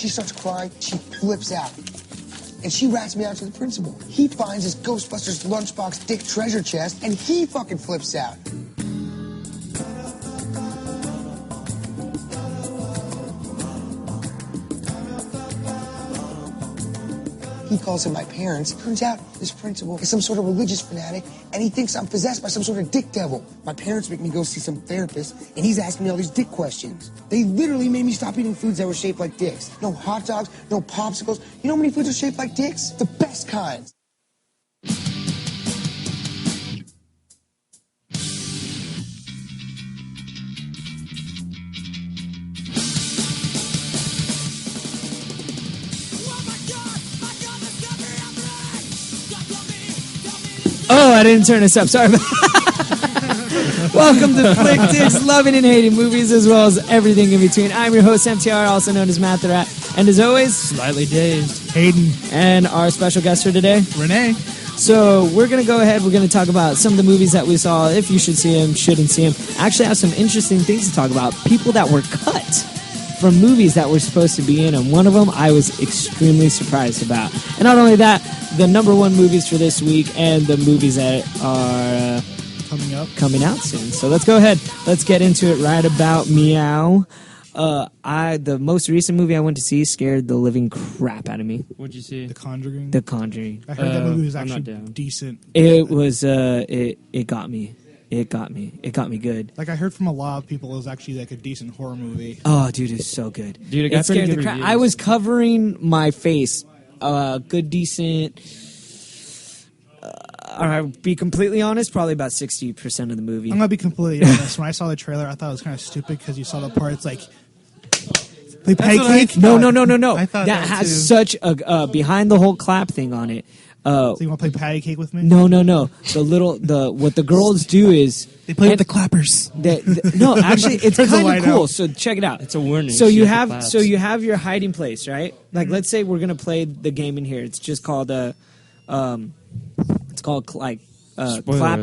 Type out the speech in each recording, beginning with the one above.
She starts crying. She flips out. And she rats me out to the principal. He finds his Ghostbusters lunchbox dick treasure chest, and he fucking flips out. He calls in my parents. Turns out this principal is some sort of religious fanatic, and he thinks I'm possessed by some sort of dick devil. My parents make me go see some therapist, and he's asking me all these dick questions. They literally made me stop eating foods that were shaped like dicks. No hot dogs, no popsicles. You know how many foods are shaped like dicks? The best kinds. Oh, I didn't turn this up. Sorry. Welcome to Flick Dicks, loving and hating movies as well as everything in between. I'm your host, MTR, also known as Matt the Rat. And as always, slightly dazed, Haiden. And our special guest for today, Rene. So we're going to go ahead. We're going to talk about some of the movies that we saw, if you should see them, shouldn't see them. Actually, I have some interesting things to talk about. People that were cut from movies that were supposed to be in, and one of them I was extremely surprised about. And not only that, the number one movies for this week and the movies that are coming out soon. So let's go ahead. Let's get into it right about meow. The most recent movie I went to see scared the living crap out of me. What'd you see? The Conjuring. The Conjuring. I heard that movie was actually decent. It was. It got me. It got me. It got me good. Like, I heard from a lot of people, it was actually like a decent horror movie. Oh, dude, it's so good. Dude, it got scared pretty the good crap. reviews. I was covering my face. Good, decent. I'll be completely honest, probably about 60% of the movie. I'm going to be completely honest. When I saw the trailer, I thought it was kind of stupid because you saw the part, it's like, play patty cake? No. I thought that has such a behind the whole clap thing on it. So you want to play patty cake with me? No. What the girls do is they play with the clappers. No, actually, it's kind of cool. So check it out. It's a warning. So you have your hiding place, right? Like, let's say we're gonna play the game in here. It's just called clap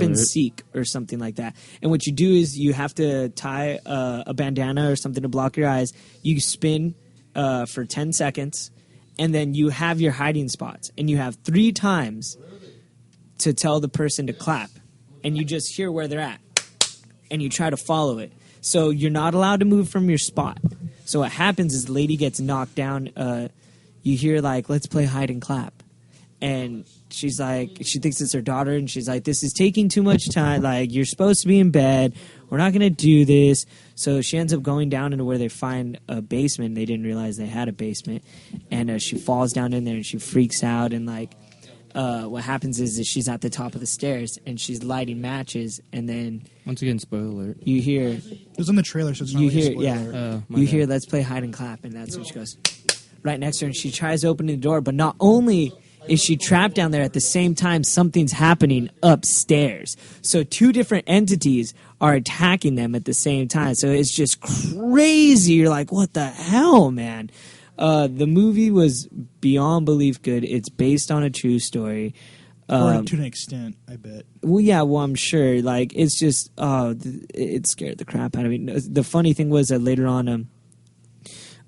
and seek or something like that. And what you do is you have to tie a bandana or something to block your eyes. You spin for 10 seconds. And then you have your hiding spots. And you have 3 times to tell the person to clap. And you just hear where they're at. And you try to follow it. So you're not allowed to move from your spot. So what happens is the lady gets knocked down. You hear, like, let's play hide and clap. And she's like, she thinks it's her daughter. And she's like, this is taking too much time. Like, you're supposed to be in bed. We're not going to do this. So she ends up going down into where they find a basement. They didn't realize they had a basement. And she falls down in there and she freaks out. And, like, what happens is she's at the top of the stairs and she's lighting matches. And then... Once again, spoiler alert. You hear... It was in the trailer, so it's not really a spoiler alert. You hear, let's play hide and clap. And that's when she goes right next to her. And she tries opening the door. But not only... is she trapped down there, at the same time something's happening upstairs. So 2 different entities are attacking them at the same time. So it's just crazy. You're like, what the hell, man? The movie was beyond belief good. It's based on a true story. Or to an extent, I bet. Well, yeah, I'm sure. Like, it's just, it scared the crap out of me. The funny thing was that later on,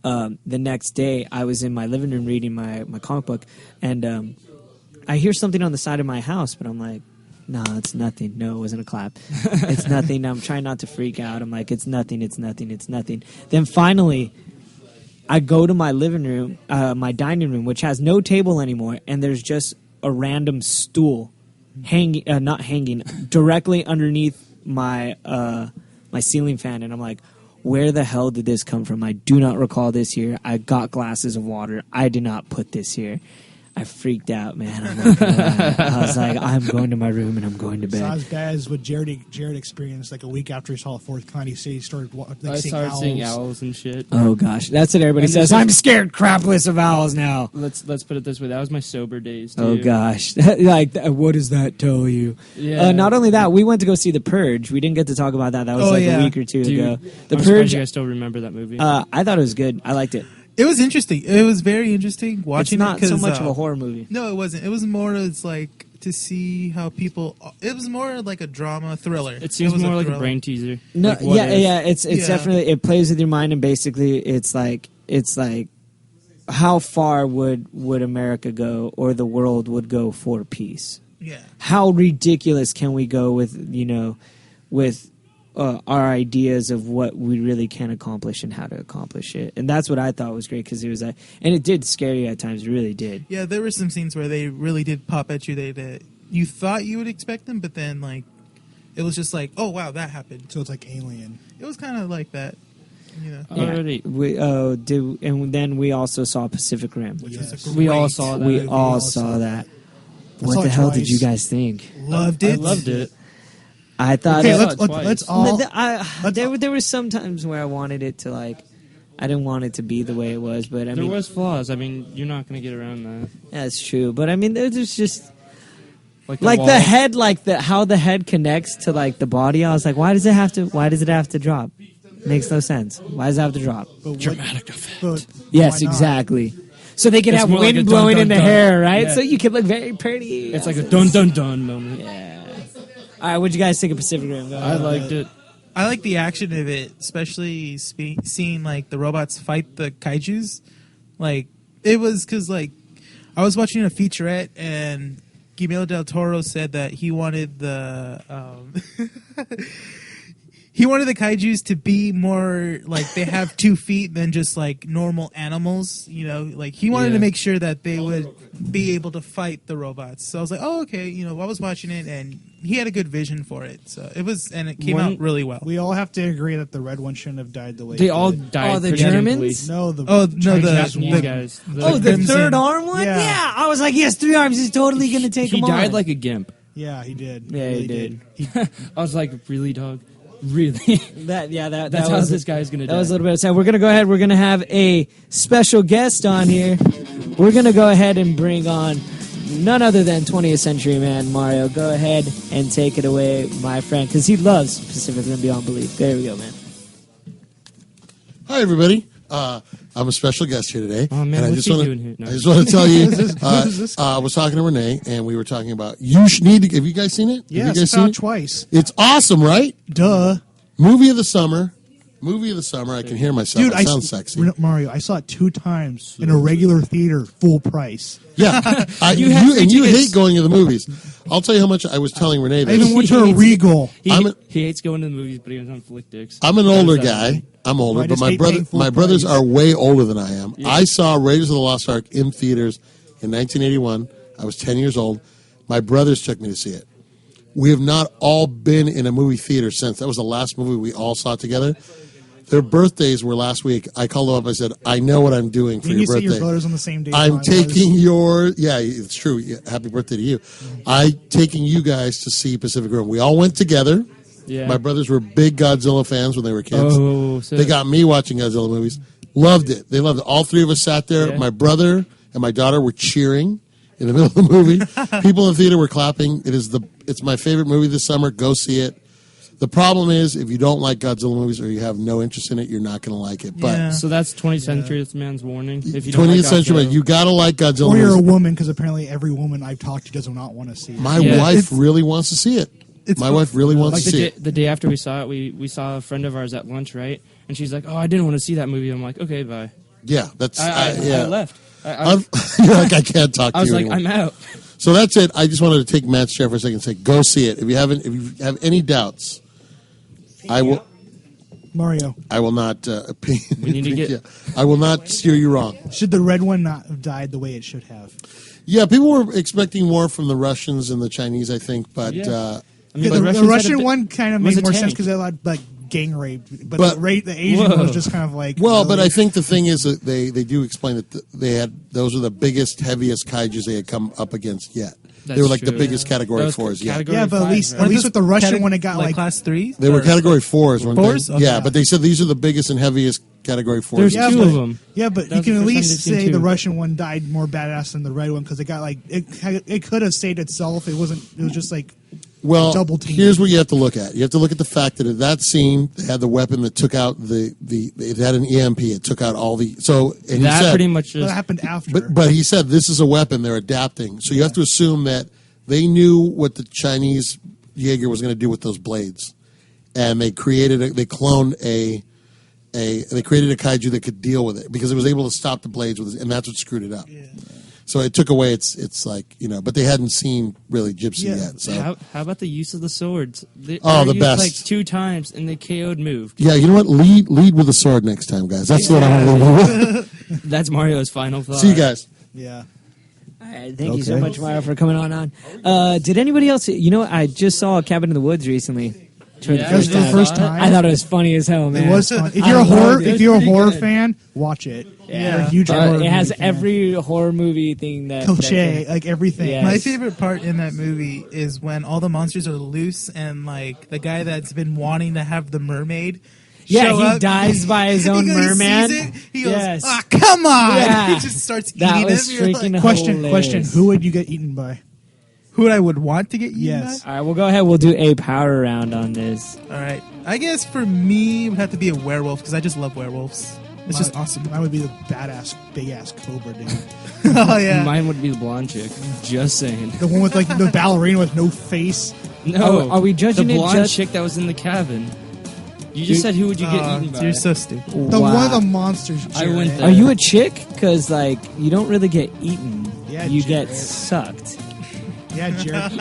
the next day, I was in my living room reading my comic book, and I hear something on the side of my house, but I'm like, no, it's nothing. No, it wasn't a clap. It's nothing. I'm trying not to freak out. I'm like, it's nothing. Then finally, I go to my living room, my dining room, which has no table anymore, and there's just a random stool directly underneath my ceiling fan, and I'm like, where the hell did this come from? I do not recall this here. I got glasses of water. I did not put this here. I freaked out, man. I was like, I'm going to my room and I'm going to bed. It's not as bad as what Jared experienced like a week after he saw the fourth kind. He said he started seeing owls and shit. Oh, gosh. That's what everybody says. I'm scared crapless of owls now. Let's put it this way. That was my sober days, too. Oh, gosh. Like, what does that tell you? Yeah. Not only that, we went to go see The Purge. We didn't get to talk about that. That was a week or two ago. The Purge. You guys still remember that movie? I thought it was good. I liked it. It was interesting. It was very interesting watching it. It's not so much of a horror movie. No, it wasn't. It was more as like to see how people. It was more like a drama thriller. It seems more like a brain teaser. No, like, It's definitely, it plays with your mind, and basically it's like how far would America go or the world would go for peace? Yeah. How ridiculous can we go with our ideas of what we really can accomplish and how to accomplish it? And that's what I thought was great, because it was and it did scare you at times. It really did. Yeah, there were some scenes where they really did pop at you. That you thought you would expect them, but then like it was just like, oh wow, that happened. So it's like Alien. It was kind of like that. Already. And then we also saw Pacific Rim. We all saw that. We all saw that. What the hell did you guys think? Loved it. I loved it. I thought. Okay, twice. let's all. There were some times where I wanted it to I didn't want it to be the way it was, but there was flaws. I mean, you're not going to get around that. That's true. But I mean, there's just like the head, how the head connects to the body. I was like, why does it have to drop? Makes no sense. Why does it have to drop? Dramatic effect. Yes, exactly. So they can It's have more wind like a blowing dun, in the dun, hair, right? Yeah. So you can look very pretty. It's like a dun dun dun moment. Yeah. All right, what'd you guys think of Pacific Rim? I liked it. I like the action of it, especially seeing the robots fight the kaijus. It was because I was watching a featurette and Guillermo del Toro said that he wanted the he wanted the kaijus to be more like they have 2 feet than just normal animals. He wanted to make sure that they would be able to fight the robots. So I was like, oh, okay. I was watching it and he had a good vision for it. So it came out really well. We all have to agree that the red one shouldn't have died the way They it all did. died. Oh, the predictably. Germans? No, the Japanese one. guys. the Crimson. third arm one? Yeah. Yeah. I was like, he has 3 arms. He's totally going to take He him died on. like a gimp. Yeah, he did. Yeah, he did. I was like, really, dog? Really? That's how this guy's going to die. That was a little bit sad. We're going to go ahead. We're going to have a special guest on here. We're going to go ahead and bring on none other than 20th Century Man Mario. Go ahead and take it away, my friend, because he loves Pacific Rim Beyond Belief. There we go, man. Hi, everybody. I'm a special guest here today. Oh, man, and what's he doing here? No. I just want to tell you, What is this? I was talking to Rene, and we were talking about, you should need to, have you guys seen it? Yes, have you I guys saw seen it twice. It's awesome, right? Duh. Movie of the summer. I can hear myself. Dude, It sounds sexy. Mario, I saw it 2 times in a regular theater, full price. Yeah. You have free you tickets. hate going to the movies. I'll tell you how much I was telling Rene I this. even went to a Regal. He I'm hates going to the movies, but he was on Flick Dicks. I'm an older guy. I'm older, I but just hate paying full my brothers price. are way older than I am. Yeah. I saw Raiders of the Lost Ark in theaters in 1981. I was 10 years old. My brothers took me to see it. We have not all been in a movie theater since. That was the last movie we all saw together. Their birthdays were last week. I called them up. I said, I know what I'm doing for When your you see birthday. your brothers on the same day. I'm as taking yeah, it's true. Yeah, happy birthday to you. I'm taking you guys to see Pacific Rim. We all went together. Yeah. My brothers were big Godzilla fans when they were kids. Oh, so They got me watching Godzilla movies. Loved it. They loved it. All 3 of us sat there. Yeah. My brother and my daughter were cheering in the middle of the movie. People in the theater were clapping. It's my favorite movie this summer. Go see it. The problem is, if you don't like Godzilla movies or you have no interest in it, you're not going to like it. But Yeah. So that's 20th Century Man's warning. If you don't 20th like Century Godzilla. Man, you got to like Godzilla Or you're a movies. woman, because apparently every woman I've talked to does not want to see it. My Yeah. wife really wants to see it. My wife really wants Like to see it. the day after we saw it, we saw a friend of ours at lunch, right? And she's like, "Oh, I didn't want to see that movie." I'm like, "Okay, bye." Yeah, that's I yeah. left. You're like, I can't talk to I was you like, anymore. "I'm out." So that's it. I just wanted to take Matt's chair for a second and say, go see it. If you have any doubts, I will Mario, not. We need to get- I will not steer you wrong. should the red one not have died the way it should have? Yeah, people were expecting more from the Russians and the Chinese, I think, but Yeah. I Yeah, mean, the Russians had Russian a bit- one kind of was made a more sense tank. because they allowed gang rape, but But- the Asian one Whoa. was just kind of like. well, but really- I think the thing is that they do explain that they had those are the biggest, heaviest kaijus they had come up against yet. They That's were like the true. biggest category Those 4s yet. category Yeah, but at 5, least right? at least with the Russian one, it got like like class 3. They were category 4s, weren't 4s? they? Okay. Yeah, but they said these are the biggest and heaviest category 4s. There's Yeah, two but- of them. Yeah, but That you was can the at first least time they've say seen the two. Russian one died more badass than the red one because it got like it could have stayed itself. It wasn't. It was just like Well, double team. here's what you have to look at. You have to look at the fact that at that scene, they had the weapon that took out it had an EMP. It took out all the and That he said, pretty much that just happened after. But he said this is a weapon. They're adapting. So you have to assume that they knew what the Chinese Jaeger was going to do with those blades, and they cloned they created a kaiju that could deal with it because it was able to stop the blades with it, and that's what screwed it up. Yeah. So it took away it's like, but they hadn't seen really Gypsy yet. So how about the use of the swords? They the used best. Like 2 times, and they KO'd moved. Yeah, you know what? Lead with a sword next time, guys. That's what I want to do. That's Mario's final thought. See you guys. Yeah. All right, thank you so much, Mario, for coming on. Did anybody else? I just saw Cabin in the Woods recently. For the first time. I thought it was funny as hell, man. It was fun. If you're a horror fan, watch it. Yeah, you're a huge horror it has fan. every horror movie thing that cliche, like everything. Yes. My favorite part in that movie is when all the monsters are loose and like the guy that's been wanting to have the mermaid. Yeah, he dives by his own merman. He goes, come on! Yeah. He just starts eating that was him. freaking Question: Who would you get eaten by? Who I would want to get eaten Yes. by? All right, we'll go ahead. We'll do a power round on this. All right. I guess for me, it would have to be a werewolf because I just love werewolves. It's just awesome. Mine would be the badass, big ass cobra dude. Oh yeah. Mine would be the blonde chick. Just saying. The one with like the ballerina with no face. No. Are we judging the it blonde just- chick that was in the cabin? You just said who would you get eaten by? You're so stupid. The one of the monsters. I went there. Are you a chick? Because you don't really get eaten. Yeah, you Jared. get sucked. Yeah, Jared.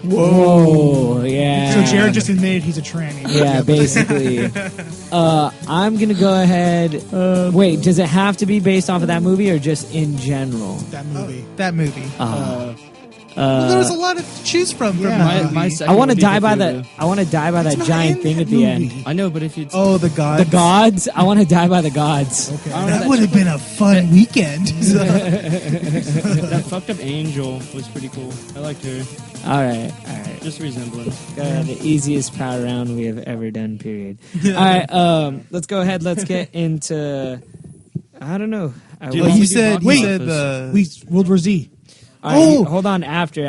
Whoa, yeah. So Jared just admitted he's a tranny. Yeah, basically. I'm gonna go ahead. Wait, does it have to be based off of that movie or just in general? That movie. That movie. Well, there was a lot to choose from. Yeah. My I second want to would be die by Cthulhu. that. I want to die by that not giant in thing that at the movie. end. I know, but if you Oh, the gods. The gods. I want to die by the gods. Okay. That would have been a fun weekend. that fucked up angel was pretty cool. I liked her. All right. Just resemblance. The easiest power round we have ever done. Period. All right. Let's go ahead. Let's get into. I don't know. Dude, Well, why you don't we do said box office? World War Z. All right, hold on. After.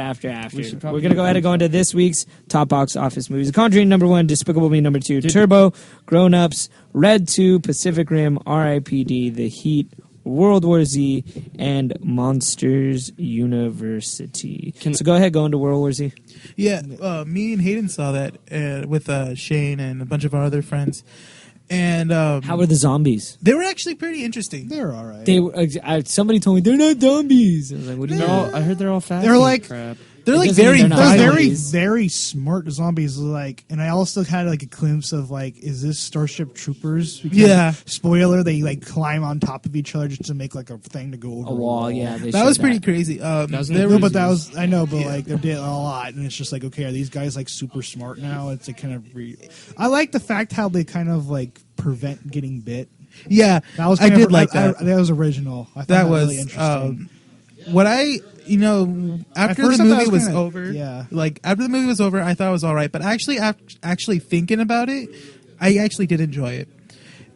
We should We're probably going to go ahead and go into this week's top box office movies. Conjuring #1, Despicable Me #2, Turbo, Grown Ups, Red 2, Pacific Rim, R.I.P.D., The Heat, World War Z, and Monsters University. So go ahead, go into World War Z. Yeah, me and Haiden saw that with Shane and a bunch of our other friends. And How were the zombies? they were actually pretty interesting. They're all right. They were, somebody told me they're not zombies. I was like, what do you mean? I heard they're all fast. They're and like- crap. They're like doesn't mean very they're not They're violent. very, zombies. very smart zombies. And I also had like a glimpse of is this Starship Troopers? Because, Yeah. Spoiler: they climb on top of each other just to make like a thing to go over A wall, yeah. They That showed was pretty crazy. Doesn't there it? No, was- but that was I know, but they did a lot, and it's just okay, are these guys super smart now? It's kind of. I like the fact how they kind of prevent getting bit. yeah, That was I kind did of, like that. that was original. I thought That that was really interesting. what I after first the I thought movie it was was kinda- over. yeah. After the movie was over, I thought it was all right. But actually thinking about it, I actually did enjoy it.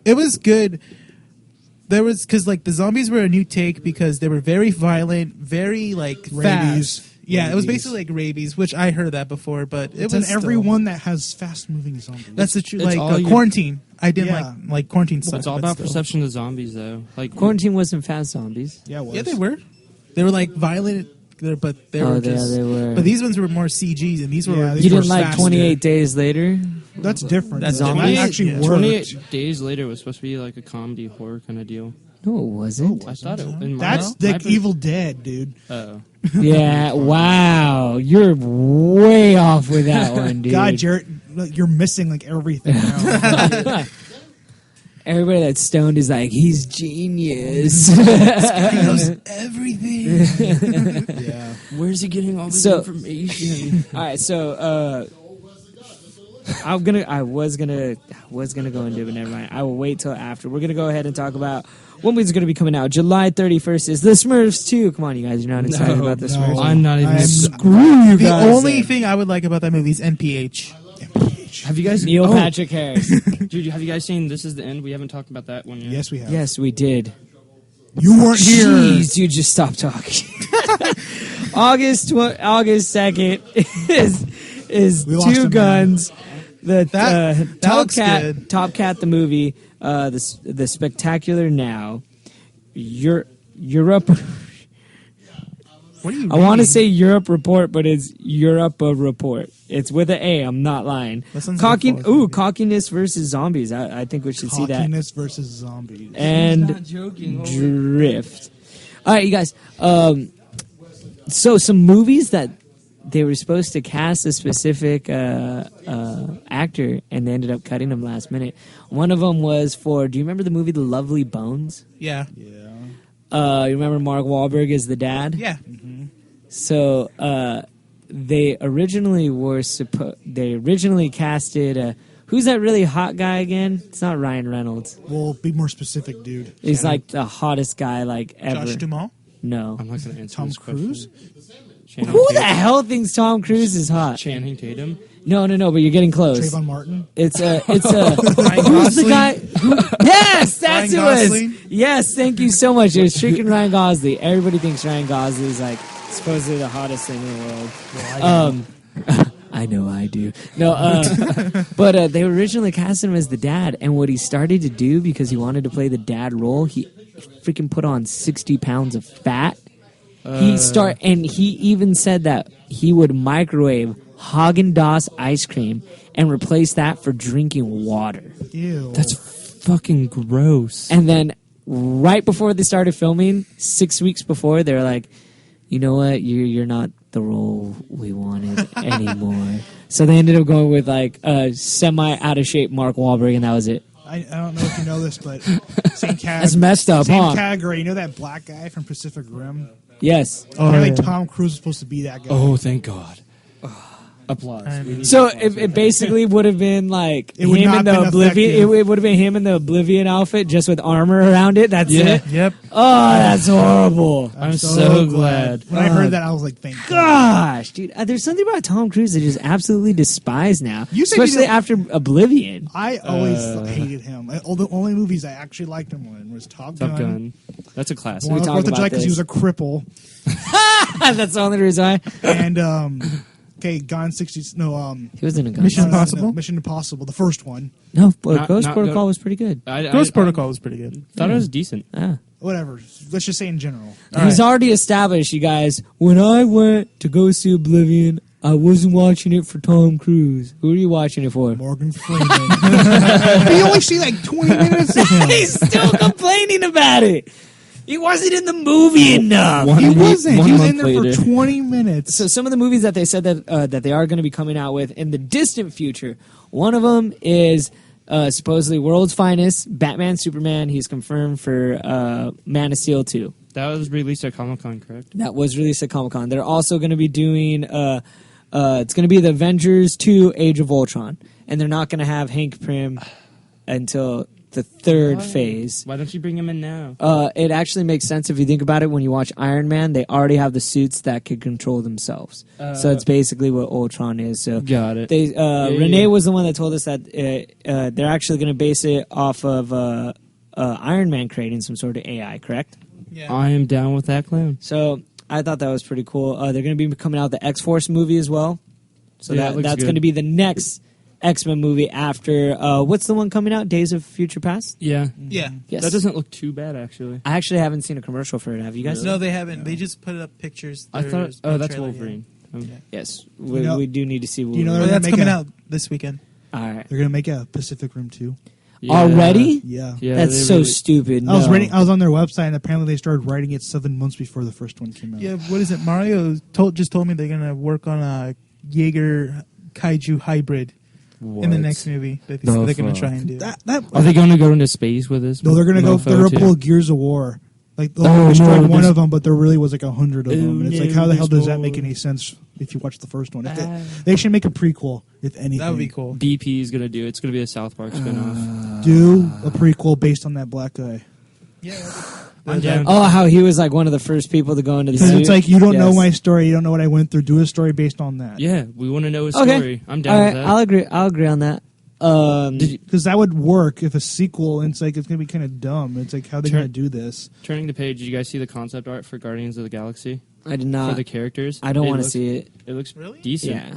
It was good. There was because the zombies were a new take because they were very violent, very Rabies. fast. Yeah, it was Rabies. basically like rabies, which I heard that before, but it It's was in every still- one that has fast-moving zombies. That's the truth. it's all your- Quarantine. I didn't Yeah. like quarantine stuff. It's all but about still. perception of zombies, though. Quarantine wasn't fast zombies. Yeah, it was. Yeah, they were. They were violent, but they Oh, were yeah, just. they were. But these ones were more CGs, and these were. Yeah, these You were didn't like faster. 28 Days Later? That's different. That's That zombies? actually Yeah. worked. 28 Days Later was supposed to be like a comedy horror kind of deal. No, it wasn't. I thought it. In That's my Evil Dead, dude. Oh. Yeah, wow. You're way off with that one, dude. God, Jared, you're missing everything now. Everybody that's stoned is like, he's genius. He knows everything. yeah. Where's he getting all this So- information? All right, so I was gonna go into it, but never mind. I will wait till after. We're gonna go ahead and talk about what movie's gonna be coming out. July 31st is The Smurfs 2. Come on, you guys, you're not excited about The Smurfs? I'm not even. Screw you The guys. only thing I would like about that movie is NPH. Have you guys Neil Patrick Harris. Dude, have you guys seen This Is the End? We haven't talked about that one yet. Yes, we have. Yes, we did. You weren't here. Jeez, dude, just stop talking. August 2nd is We lost Two him, Guns. That looks good. Top Cat the movie. The Spectacular Now. Europe. What are you I want to reading? say Europe Report, but it's Europa Report. It's with an A. I'm not lying. That sounds like a false movie. Cockiness versus zombies. I think we should see that. Cockiness versus zombies. And not joking. Drift. All right, you guys. So some movies that they were supposed to cast a specific actor, and they ended up cutting him last minute. One of them was for. Do you remember the movie The Lovely Bones? Yeah. You remember Mark Wahlberg as the dad? Yeah. So they originally casted. Who's that really hot guy again? It's not Ryan Reynolds. Well, be more specific, dude. He's like the hottest guy like ever. Josh Duhamel. No. I'm not going to answer Tom this Cruise? question. Who the hell thinks Tom Cruise is hot? Channing Tatum. No, but you're getting close. Trayvon Martin? It's a. Ryan Who's the Gosling? guy? Yes, that's Ryan who it was. Gosling? Yes, thank you so much. It was freaking Ryan Gosling. Everybody thinks Ryan Gosling is like supposedly the hottest thing in the world. I know I do. No, but they originally cast him as the dad, and what he started to do because he wanted to play the dad role, he freaking put on 60 pounds of fat. He even said that he would microwave Haagen-Dazs ice cream and replace that for drinking water. Ew. That's fucking gross. And then right before they started filming, 6 weeks before, they were like, you know what, you're not the role we wanted anymore. So they ended up going with like a semi out of shape Mark Wahlberg, and that was it. I don't know if you know this, but same That's messed up, same huh? category. You know that black guy from Pacific Rim? Yes. Apparently Tom Cruise is supposed to be that guy. Oh, thank God. Applause. So it basically would have been like It would him not in the been Oblivion. effective. It would have been him in the Oblivion outfit, just with armor around it. That's it. Yep. Oh, that's horrible. I'm so glad. When I heard that, I was like, thank God. Gosh, dude, there's something about Tom Cruise that I just absolutely despise now, You said you especially don't- after Oblivion. I always hated him. The only movies I actually liked him in was Top Gun. Top Gun. That's a classic. We One talk Fourth of about July because he this. was a cripple. That's the only reason why And Gone 60. No, he was in a gun. Mission no, Impossible? Mission Impossible, the first one. No, but Not- Ghost not Protocol go- was pretty good. Ghost Protocol was pretty good. Thought it was decent. Ah. Whatever. Let's just say in general. He's already established, you guys. When I went to go see Oblivion, I wasn't watching it for Tom Cruise. Who are you watching it for? Morgan Freeman. But you only see like 20 minutes of him. He's still complaining about it. He wasn't in the movie enough. He wasn't. He was month in there later. for 20 minutes. So some of the movies that they said that they are going to be coming out with in the distant future, one of them is supposedly World's Finest, Batman, Superman. He's confirmed for Man of Steel 2. That was released at Comic-Con, correct? That was released at Comic-Con. They're also going to be doing, it's going to be the Avengers 2 Age of Ultron. And they're not going to have Hank Pym until the third phase. Why don't you bring him in now? It actually makes sense if you think about it. When you watch Iron Man, they already have the suits that could control themselves. So it's basically what Ultron is. So Got it. They Rene was the one that told us that they're actually going to base it off of Iron Man creating some sort of AI, correct? Yeah. I am down with that clown. So I thought that was pretty cool. They're going to be coming out with the X-Force movie as well. So Yeah, it looks that's good. going to be the next X-Men movie after what's the one coming out? Days of Future Past? Yeah. Yeah. Yes. That doesn't look too bad, actually. I actually haven't seen a commercial for it. Have you guys? No, they haven't. They just put up pictures. I thought... There's no that's trailer yet. Wolverine. Yes. You know- We do need to see you Wolverine. know Oh, They're that's gonna make coming a- out this weekend. All right. They're gonna make a Pacific Rim 2. Yeah. Already? Yeah. Yeah, That's they so really- stupid. I was No. reading. I was on their website, and apparently they started writing it 7 months before the first one came out. Yeah, what is it? Mario just told me they're gonna work on a Jaeger kaiju hybrid in the What? next movie that The they're gonna fuck? try and do. Are they going to go into space with this? No, they're gonna go. mofo They're gonna too? pull Gears of War. Like they Oh, destroyed no, one this- of them, but there really was like 100 of them. And it's like, how the hell does that make this- any sense if you watch the first one? If they should make a prequel, if anything. That would be cool. BP is going to do. It's going to be a South Park spinoff. Do a prequel based on that black guy. Yeah. I'm down. Oh, how he was like one of the first people to go into the Because suit. it's like, you don't know Yes. my story, you don't know what I went through. Do a story based on that. Yeah, we want to know his Okay. story. I'm down All with right, that. I'll agree on that. Because that would work if a sequel, and it's like, it's going to be kind of dumb. It's like, how are they Sure. going to do this? Turning the page, did you guys see the concept art for Guardians of the Galaxy? I did For not. the characters? I don't It want to looks- see it. It looks Really? decent. Yeah.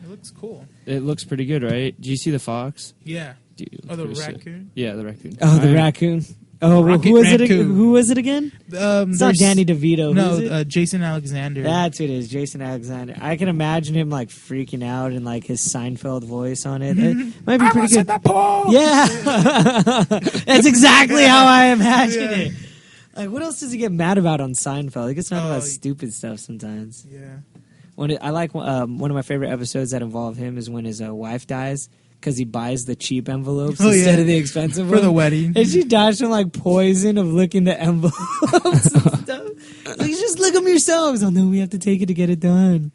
It looks cool. It looks pretty good, right? Do you see the fox? Yeah. Dude, Oh, the pretty sick. raccoon? Yeah, the raccoon. Oh, the I'm- raccoon. Oh, Rocket who was it? Raccoon. Who was it again? It's not There's- Danny DeVito. Who is it? No, Jason Alexander. That's who it is, Jason Alexander. I can imagine him like freaking out and like his Seinfeld voice on it. It might be pretty good. Yeah, that's exactly how I imagine it. Like, what else does he get mad about on Seinfeld? He gets mad about stupid stuff sometimes. Yeah. I like one of my favorite episodes that involve him is when his wife dies. Because he buys the cheap envelopes instead of the expensive for one. the wedding. And she dies from like poison of licking the envelopes and stuff. Like, just lick them yourselves. Oh no, we have to take it to get it done.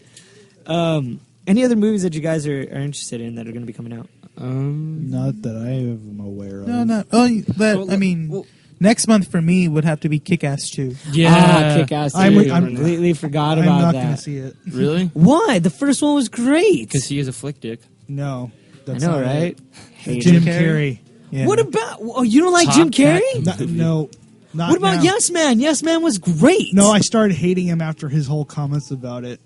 Any other movies that you guys are interested in that are going to be coming out? Not that I am aware of. No, not. Oh, but I mean, next month for me would have to be Kick-Ass 2. Yeah. Kick-Ass. I completely forgot I'm about not that. going to see it. Really? Why? The first one was great. Because he is a flick dick. No. I That's know, not right? it. Hated Jim it. Carrey. Yeah. What about? Oh, you don't like Top Jim Cat. Carrey? No. Not What about now. Yes Man? Yes Man was great. No, I started hating him after his whole comments about it.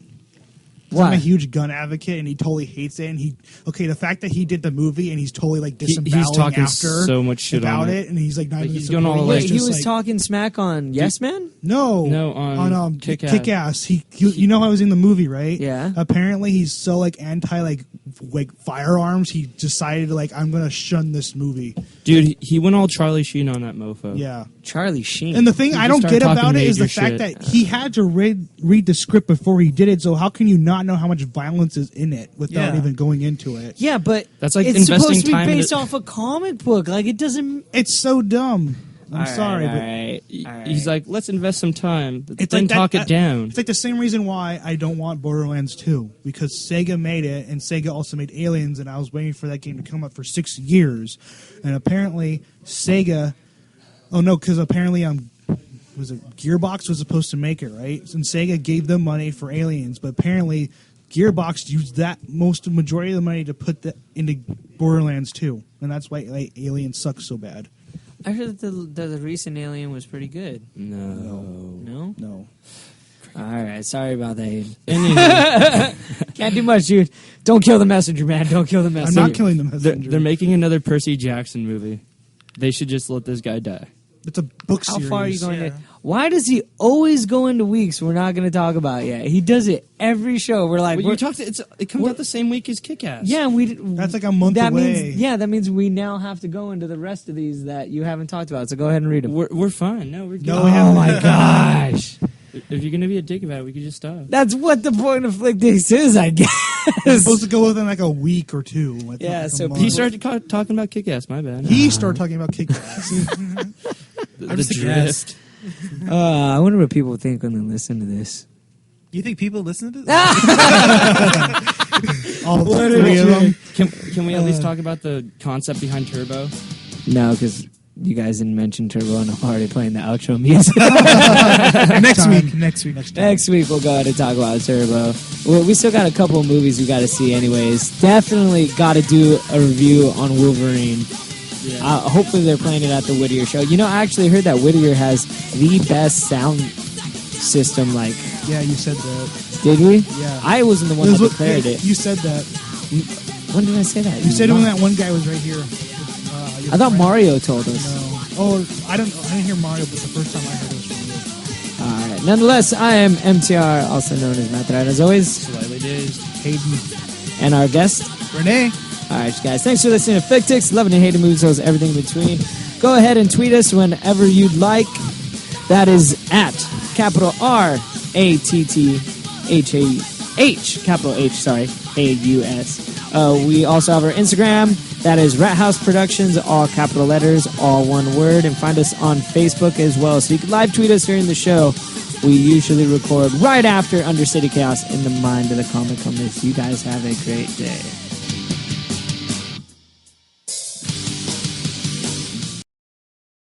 'Cause I'm Why? a huge gun advocate, and he totally hates it. And the fact that he did the movie and he's totally like He's disaboweling talking after so much shit about on it, and he's like not Like, even he's going all supporting the it. way- It's He just was like, talking smack on Yes Man? No, on Kick-Ass. Kick-Ass. You know how I was in the movie, right? Yeah. Apparently, he's so like anti like firearms. He decided like I'm gonna shun this movie. Dude, he went all Charlie Sheen on that mofo. Yeah. Charlie Sheen. And the thing He I just don't started get about talking it is the major fact shit. that he had to read the script before he did it. So how can you not know how much violence is in it without Yeah. even going into it? Yeah, but That's like it's investing supposed to be time in based it. off a comic book. Like, it doesn't. It's so dumb. I'm All right, sorry, all but right. He's like, let's invest some time, it's then like that- talk it down. It's like the same reason why I don't want Borderlands 2, because Sega made it, and Sega also made Aliens, and I was waiting for that game to come out for 6 years, and apparently Sega. Oh no, because apparently was it Gearbox was supposed to make it, right? And Sega gave them money for Aliens, but apparently Gearbox used that majority of the money to put that into Borderlands 2, and that's why Aliens sucks so bad. I heard that the recent Alien was pretty good. No. No? No. All right. Sorry about that, Aiden. Anyway, Can't do much, dude. Don't kill the messenger, man. Don't kill the I'm messenger. not killing the messenger. they're making another Percy Jackson movie. They should just let this guy die. It's a book How series. far are you going Yeah. to? Why does he always go into weeks we're not going to talk about yet? He does it every show. We're like, Well, you talked. It comes out the same week as Kick-Ass. yeah, we. That's like a month that away. That means we now have to go into the rest of these that you haven't talked about. So go ahead and read them. We're fine. No, we're good. No, we haven't. Oh my gosh, If you're gonna be a dick about it, we could just stop. that's what the point of Flick Dicks is, I guess. It's supposed to go within like a week or two. Like Yeah, like a so month. He started talking about Kick-Ass. My bad. He started talking about Kick-Ass. the just a drift. I wonder what people think when they listen to this. You think people listen to this? All three of them. Can we at least talk about the concept behind Turbo? No, because you guys didn't mention Turbo, and I'm already playing the outro music. Next week. Next week we'll go ahead and talk about Turbo. Well, we still got a couple of movies we got to see anyways. Definitely got to do a review on Wolverine. Hopefully they're playing it at the Whittier show. You know, I actually heard that Whittier has the best sound system. Like, Yeah, you said that. did we? Yeah. I wasn't the one that declared it. You said that. When did I say that? You said it when that one guy was right here. I thought Mario told us. No. Oh, I didn't hear Mario, but the first time I heard it was from you. All right. Nonetheless, I am MTR, also known as Matt, and as always, Slightly dazed. Hayden. and our guest. Renee. All right, guys. Thanks for listening to Flick Ticks. Loving and hating movies, so is everything in between. Go ahead and tweet us whenever you'd like. That is at capital RATTHAH, capital H, sorry, AUS. We also have our Instagram. That is Rat House Productions, all capital letters, all one word. And find us on Facebook as well. So you can live tweet us during the show. We usually record right after Undercity Chaos in the Mind of the Comic Comics. You guys have a great day.